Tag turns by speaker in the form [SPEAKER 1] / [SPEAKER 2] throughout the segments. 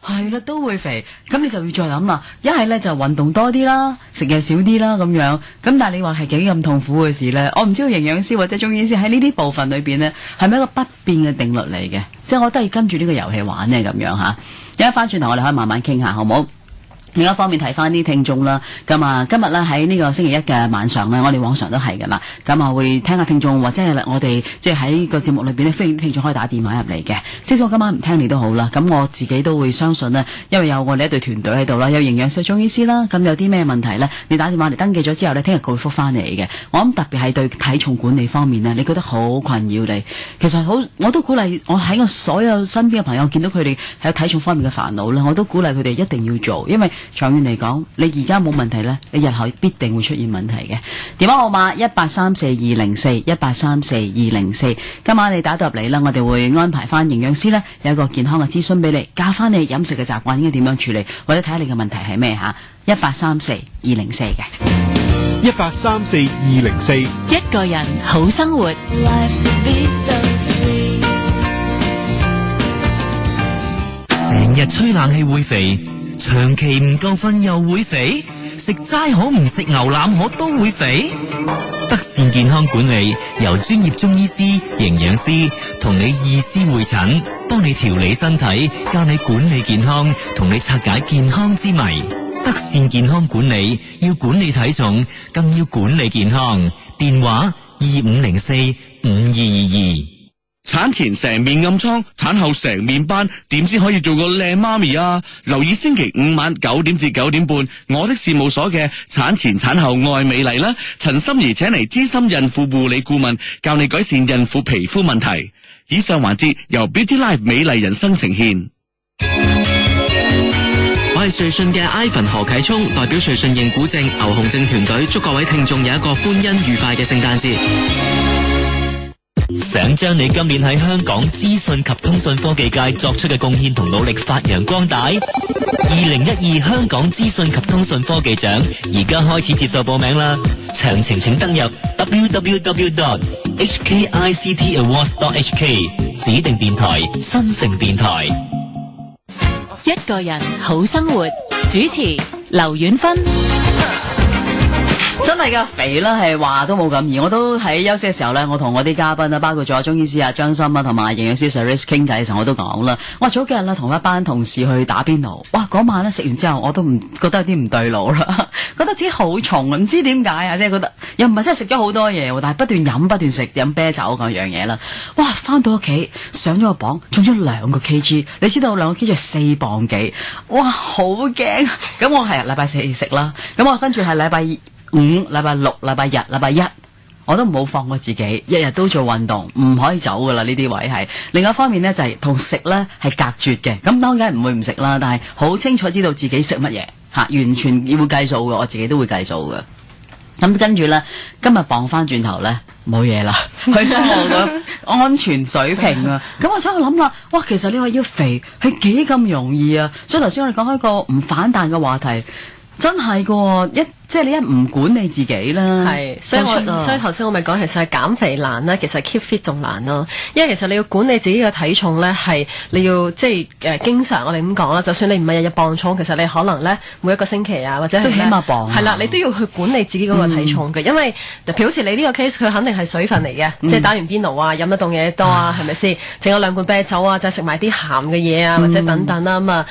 [SPEAKER 1] 係啦，都會肥，咁你就要再諗啦。一係咧就運動多啲啦，食嘢少啲啦，咁樣。咁但係你話係幾咁痛苦嘅事咧？我唔知道營養師或者中醫師喺呢啲部分裏邊呢，係咪一個不變嘅定律嚟嘅？即係我都係跟住呢個遊戲玩呢，咁樣吓。有一翻轉頭，我哋可以慢慢傾下，好唔好？另一方面睇翻啲聽眾啦，咁啊今日咧喺呢個星期一嘅晚上咧，我哋往常都係噶啦，咁啊會聽下聽眾或者係我哋即係喺個節目裏邊咧，歡迎聽眾可以打電話入嚟嘅。即使我今晚唔聽你都好啦，咁我自己都會相信呢，因為有我哋一隊團隊喺度啦，有營養師、中醫師啦，咁有啲咩問題呢？你打電話嚟登記咗之後呢，聽日佢會覆翻你嘅。我諗特別係對體重管理方面呢，你覺得好困擾你，其實好我都鼓勵我喺我所有身邊嘅朋友見到佢哋喺體重方面嘅煩惱呢，我都鼓勵佢哋一定要做，因為長遠嚟講，你而家冇問題呢，你日後必定會出現問題嘅。電話號碼1834204 1834204，今晚你打到入嚟啦，我哋會安排翻營養師呢，有一個健康嘅諮詢俾你，教翻你飲食嘅習慣應該點樣處理，或者睇下你嘅問題係咩吓，1834204嘅
[SPEAKER 2] 1834204，
[SPEAKER 3] 一個人好生活。
[SPEAKER 4] 成日吹冷氣會肥，長期唔夠瞓又會肥，食齋可唔食牛腩可都會肥。德善健康管理由專業中醫師、營養師同你醫師會診，幫你調理身體，教你管理健康，同你拆解健康之謎。德善健康管理要管理體重，更要管理健康。電話25045222。
[SPEAKER 5] 產前成面暗瘡，產後成面斑，點先可以做個靚媽咪啊？留意星期5晚9點至9點半，我的事務所嘅產前產後愛美麗啦，陳心怡請嚟資深孕婦護理顧問，教你改善孕婦皮膚問題。以上環節由 Beauty Life 美麗人生呈現。
[SPEAKER 6] 我係瑞信嘅 Ivan 何啟聰，代表瑞信認股證、牛熊證團隊，祝各位聽眾有一個歡欣愉快嘅聖誕節。
[SPEAKER 4] 想將你今年喺香港資訊及通訊科技界作出嘅貢獻同努力發揚光大，2012香港資訊及通訊科技獎而家開始接受報名啦，詳情請登入 www.hkictawards.hk 指定電台新城電台。
[SPEAKER 3] 一個人好生活，主持劉婉芬。
[SPEAKER 1] 真係噶，肥啦係話都冇咁易。我都喺休息嘅時候呢，我同我啲嘉賓啊，包括咗中醫師啊張森啊，同埋營養師 Sir Rice 傾偈嘅時候，我都講啦。哇，早幾日啦，同一班同事去打邊爐，哇，嗰晚呢食完之後，我都唔覺得有啲唔對路啦，覺得自己好重啊，唔知點解啊，即係覺得又唔係真係食咗好多嘢，但係不斷飲不斷食飲啤酒嗰樣嘢啦。哇，翻到屋企上咗個磅，重咗2個 kg， 你知道2個 kg 係4磅幾，哇，好驚！咁我係禮拜4食啦，咁我跟住係禮拜5、禮拜6、禮拜日、禮拜1，我都唔好放過自己，日日都做運動，唔可以走噶啦。呢啲位係另一方面呢，就係同食呢係隔絕嘅。咁當然唔會唔食啦，但係好清楚知道自己食乜嘢吓，完全要計數嘅，我自己都會計數嘅。咁跟住呢，今日磅翻轉頭呢，冇嘢啦，去翻我個安全水平啊。咁我喺度諗啦，哇，其實你話要肥係幾咁容易啊？所以頭先我哋講開個唔反彈嘅話題，真係噶即係你一唔管你自己啦，
[SPEAKER 7] 係，所以頭先我咪講，其實係減肥難啦，其實 keep fit 仲難咯。因為其實你要管理自己嘅體重咧，係你要即係經常我哋咁講啦，就算你唔係日日磅重，其實你可能咧每一個星期啊，或者係
[SPEAKER 1] 起碼磅
[SPEAKER 7] 係啦，你都要去管理自己嗰個體重嘅。因為譬如好似你呢個 case，佢肯定係水分嚟嘅，即係打完邊爐啊，飲得凍嘢多啊，係咪先？整咗2罐啤酒啊，就食埋啲鹹嘅嘢啊，或者等等啦咁啊，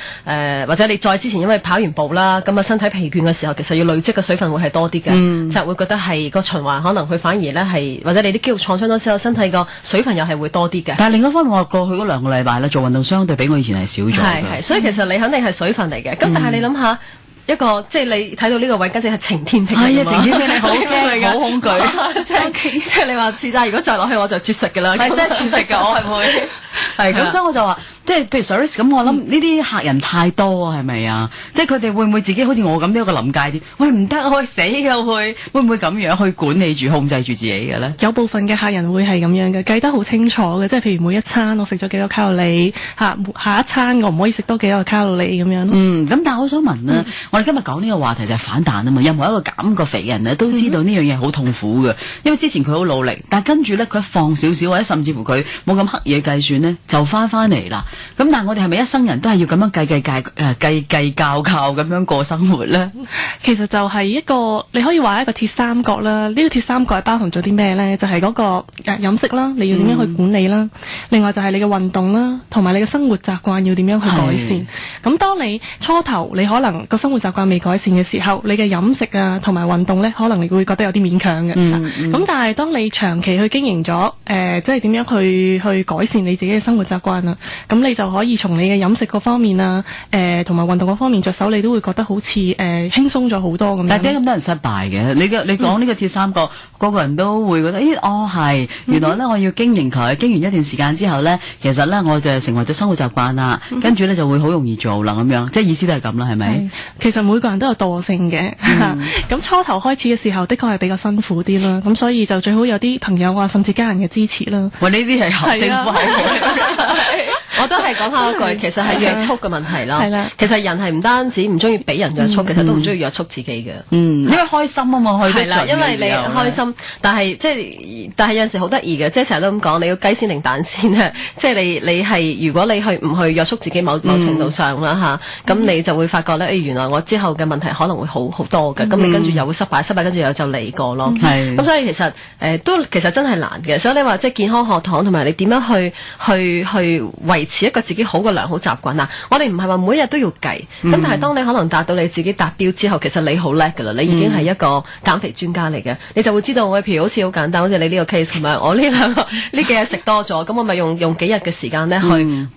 [SPEAKER 7] 或者你再之前因為跑完步啦，咁啊身體疲倦嘅時候，其實要累積嘅水分會係多啲嘅，就會覺得係個循環可能佢反而咧係，或者你啲肌肉創傷咗之後，身體個水分又係會多啲嘅。
[SPEAKER 1] 但係另一方面，我過去嗰2個禮拜咧做運動，相對比我以前係少咗。
[SPEAKER 7] 係，所以其實你肯定係水分嚟嘅。咁但係你諗下。一個即係你睇到呢個位，簡直係晴天霹靂。係啊，晴天霹靂，好驚，好恐懼。即係你話試齋，如果再落去我就絕食㗎啦。係真係絕食㗎，我係會。係咁，所以我就話，即係譬如 Sir 咁，我諗呢啲客人太多啊，係咪啊？即係佢哋會唔會自己好似我咁都有個臨界啲？喂，唔得，我死㗎會唔會咁樣去管理住、控制住自己嘅咧？
[SPEAKER 8] 有部分嘅客人會係咁樣嘅，計得好清楚嘅，即係譬如每一餐我食咗幾多卡路里，下一餐我唔可以食多幾多卡路里咁樣咯。
[SPEAKER 1] 咁但係我想問咧，我哋今日講呢個話題就係反彈啊嘛。任何一個減過肥嘅人咧，都知道呢樣嘢好痛苦嘅，因為之前佢好努力，但係跟住咧佢放少少或者甚至乎佢冇咁刻意嘅計算咧，就翻嚟啦。咁但係我哋係咪一生人都係要咁樣計較咁樣過生活咧？
[SPEAKER 8] 其實就係一個你可以話一個鐵三角啦。呢個鐵三角係包含咗啲咩咧？就係嗰個飲食啦，你要點樣去管理啦。另外就係你嘅運動啦，同埋你嘅生活習慣要點樣去改善。咁當你初頭你可能個生活習慣未改善嘅時候，你嘅飲食啊同埋運動咧，可能你會覺得有啲勉強嘅。咁但係當你長期去經營咗，即係點樣去改善你自己嘅生活習慣啊，咁你就可以從你嘅飲食嗰方面啊，同埋運動嗰方面着手，你都會覺得好似輕鬆咗好多咁樣。
[SPEAKER 1] 但係點解咁多人失敗嘅？你講呢個鐵三角，個個人都會覺得，係原來咧我要經營佢，經營一段時間之後咧，其實咧我就成為咗生活習慣啦，跟住咧就會好容易做啦咁樣，即係意思都係咁啦，係咪？
[SPEAKER 8] 其實每個人都有惰性嘅，咁初頭開始嘅時候，的確係比較辛苦啲啦，咁所以就最好有啲朋友啊，甚至家人嘅支持啦。
[SPEAKER 1] 喂，呢啲係學政府口號。
[SPEAKER 7] 我都係講下一句，其實係約束嘅問題啦。
[SPEAKER 8] 係啦，
[SPEAKER 7] 其實人係唔單止唔中意俾人約束，其實都唔中意約束自己嘅。
[SPEAKER 1] 因為開心啊嘛，
[SPEAKER 7] 係啦，因為你開心，但係有陣時好得意嘅，即係成日都咁講，你要雞先定蛋先啊！即係你係如果你唔去約束自己某程度上啦嚇，咁你就會發覺咧，原來我之後嘅問題可能會好多嘅，咁你跟住又會失敗，跟住又就嚟過咯。咁所以其實其實真係難嘅。所以你話即係健康學堂同埋你點樣去維持一個自己好嘅良好習慣啊！我哋唔係話每日都要計，咁但係當你可能達到你自己達標之後，其實你好叻㗎啦，你已經係一個減肥專家嚟嘅，你就會知道我譬如好似好簡單，好似你呢個 case 咁樣，我呢幾日食多咗，咁我咪用幾日嘅時間咧去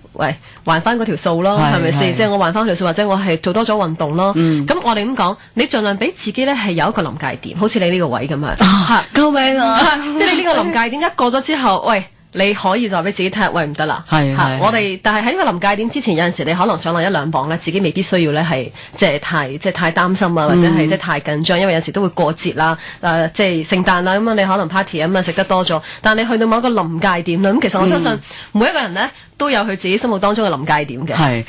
[SPEAKER 7] 還翻嗰條數咯，係咪先？即係我還翻條數，或者我係做多咗運動咯。咁我哋咁講，你盡量俾自己咧係有一個臨界點，好似你呢個位咁樣。
[SPEAKER 1] 救命啊！
[SPEAKER 7] 即係你呢個臨界點一過咗之後，你可以就話俾自己聽，喂唔得啦，我哋但係喺呢個臨界點之前，有陣時你可能上落1-2磅咧，自己未必需要咧係即係太擔心啊，或者係即係太緊張，因為有時都會過節啦，即係聖誕啦，咁啊你可能 party 咁啊食得多咗，但係你去到某一個臨界點啦，咁其實我相信每一個人咧都有佢自己心目當中嘅臨界點嘅。
[SPEAKER 1] 係，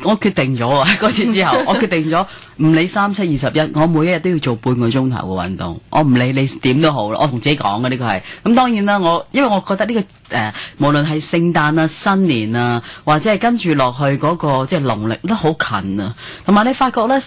[SPEAKER 1] 我決定咗啊！嗰次之後，我決定咗唔理3、7、21，我每一日都要做半個鐘頭嘅運動。我唔理你點都好啦，我同自己講嘅呢個係。咁當然啦，因為我覺得呢個無論係聖誕啊、新年啊，或者係跟住落去嗰個即係農曆都好近啊。同埋你發覺咧，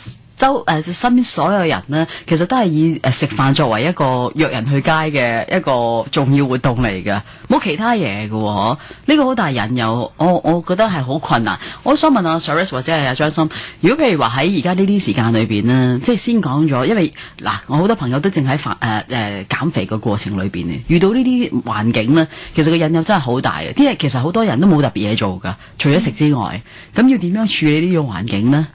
[SPEAKER 1] 身邊所有人呢，其實都係以食飯作為一個約人去街嘅一個重要活動嚟嘅，冇其他嘢嘅喎。呢個好大引誘，我覺得係好困難。我想問阿 Saris 或者係阿張心，如果譬如話喺而家呢啲時間裏邊呢，即係先講咗，因為嗱，我好多朋友都正喺減肥嘅過程裏邊呢，遇到呢啲環境呢，其實個引誘真係好大嘅。啲人其實好多人都冇特別嘢做㗎，除咗食之外，咁要點樣處理呢種環境呢？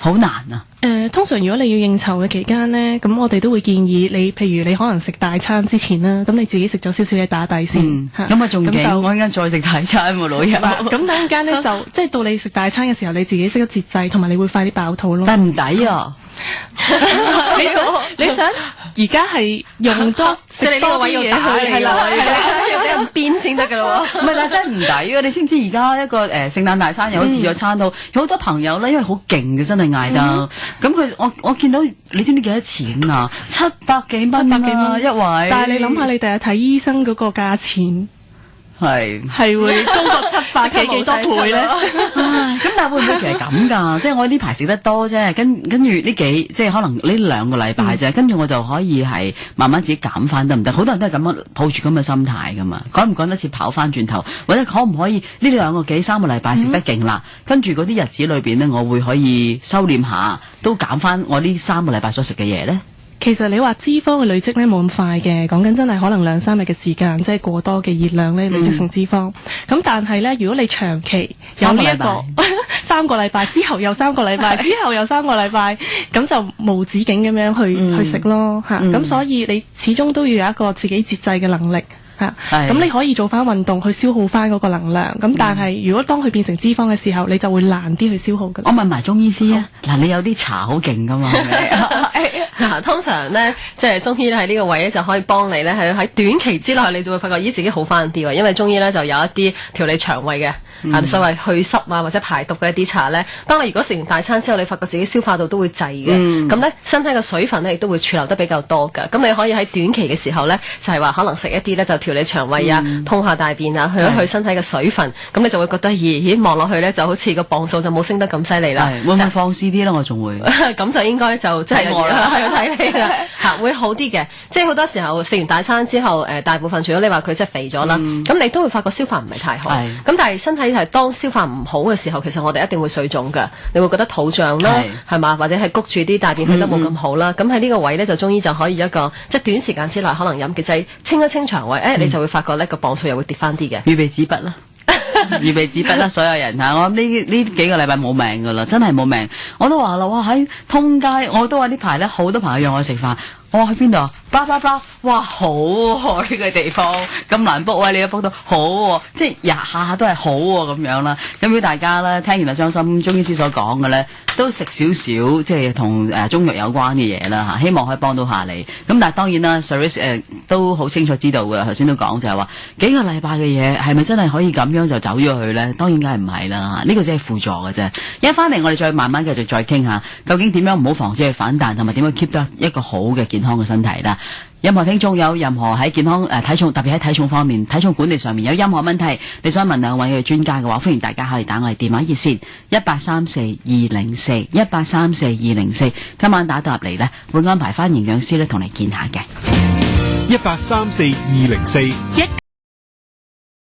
[SPEAKER 1] 好難啊！
[SPEAKER 8] 通常如果你要應酬嘅期間呢，咁我哋都會建議你，譬如你可能食大餐之前啦，咁你自己食咗少少嘢打底先。
[SPEAKER 1] 咁仲勁，我依家再食大餐喎，老友。
[SPEAKER 8] 咁等陣間呢，就即係到你食大餐嘅時候，你自己識得節制，同埋你會快啲飽肚咯。
[SPEAKER 1] 但係唔抵啊！
[SPEAKER 8] 你想而家係用多
[SPEAKER 7] 即係你呢個位要打你係啦，要俾人鞭先得噶咯。
[SPEAKER 1] 唔係，但係真係唔抵啊！你知唔知而家一個聖誕大餐又好似自助餐到，有好多朋友咧，因為好勁嘅真係嗌得。咁我見到你知唔知幾多錢啊？700幾蚊啊一位。
[SPEAKER 8] 但係你諗下，你第日睇醫生嗰個價錢。係會高過700幾多倍咧？
[SPEAKER 1] 咁但係會唔會其實咁㗎？即係我呢排食得多啫，跟住即係可能呢2個禮拜啫，跟住我就可以係慢慢自己減翻得唔得？好多人都係咁樣抱住咁嘅心態㗎嘛，趕唔趕得切跑翻轉頭，或者可唔可以呢2個幾3個禮拜食得勁啦？跟住嗰啲日子裏邊呢，我會可以收斂下，都減翻我呢3個禮拜所食嘅嘢咧。
[SPEAKER 8] 其實你話脂肪嘅累積咧冇咁快嘅，講緊真係可能2-3日嘅時間，即係過多嘅熱量咧累積成脂肪。咁但係咧，如果你長期有呢一個3個禮拜之後又3個禮拜之後又3個禮拜，咁就無止境咁樣去食咯嚇。咁所以你始終都要有一個自己節制嘅能力。咁你可以做翻運動去消耗翻嗰個能量，咁但係如果當佢變成脂肪嘅時候，你就會難啲去消耗㗎。
[SPEAKER 1] 我問埋中醫師啊，嗱你有啲茶好勁㗎嘛？
[SPEAKER 7] 通常咧，即係中醫喺呢個位咧就可以幫你咧，喺短期之內你就會發覺自己好翻啲喎，因為中醫咧就有一啲調理腸胃嘅。所謂去濕啊或者排毒嘅一啲茶咧，當你如果食完大餐之後，你發覺自己消化道都會滯嘅，咁咧身體嘅水分咧亦都會儲留得比較多㗎。咁你可以喺短期嘅時候咧，就係話可能食一啲咧就調理腸胃啊、通下大便啊，去一去身體嘅水分，咁你就會覺得咦望落去咧就好似個磅數就冇升得咁犀利啦。
[SPEAKER 1] 會唔會放肆啲咧？我仲會
[SPEAKER 7] 咁就應該就即係我啦，係睇你啦嚇，會好啲嘅。即係好多時候食完大餐之後，大部分除咗你話佢即係肥咗啦，咁你都會發覺消化唔係太好。咁但係身體係當消化唔好嘅時候，其實我哋一定會水腫㗎。你會覺得肚脹啦，係嘛？或者係谷住啲大便去得冇咁好啦。咁喺呢個位咧，就中醫就可以一個即係短時間之內可能飲嘅劑清一清腸胃，你就會發覺呢個磅數又會跌翻啲嘅。
[SPEAKER 1] 預備紙筆啦。預備紙筆啦，所有人嚇，我諗呢幾個禮拜冇命噶啦，真係冇命。我都話啦，哇喺通街，我都話呢排咧好多朋友約我去食飯，我話去邊度啊？哇好喎呢個地方咁難 book 啊，你都 book 到好喎，即係下下都係好喎咁樣啦。咁如果大家咧聽完阿張心中醫師所講嘅咧，都食少少即係同中藥有關嘅嘢啦嚇，希望可以幫到下你。咁但係當然啦 Sir 都好清楚知道嘅，頭先都講就係話幾個禮拜嘅嘢係咪真係可以咁樣就走咗去咧？當然梗係唔係啦，呢個只係輔助嘅啫。一翻嚟我哋再慢慢繼續再傾下，究竟點樣唔好防止佢反彈，同埋點樣 keep 得一個好嘅健康嘅身體啦。任何聽眾有任何喺健康體重，特別喺體重方面、體重管理上面有任何問題，你想問兩位嘅專家嘅話，歡迎大家可以打我哋電話熱線18342041834204。今晚打到入嚟呢，會安排翻營養師咧同你見下嘅。
[SPEAKER 2] 18342041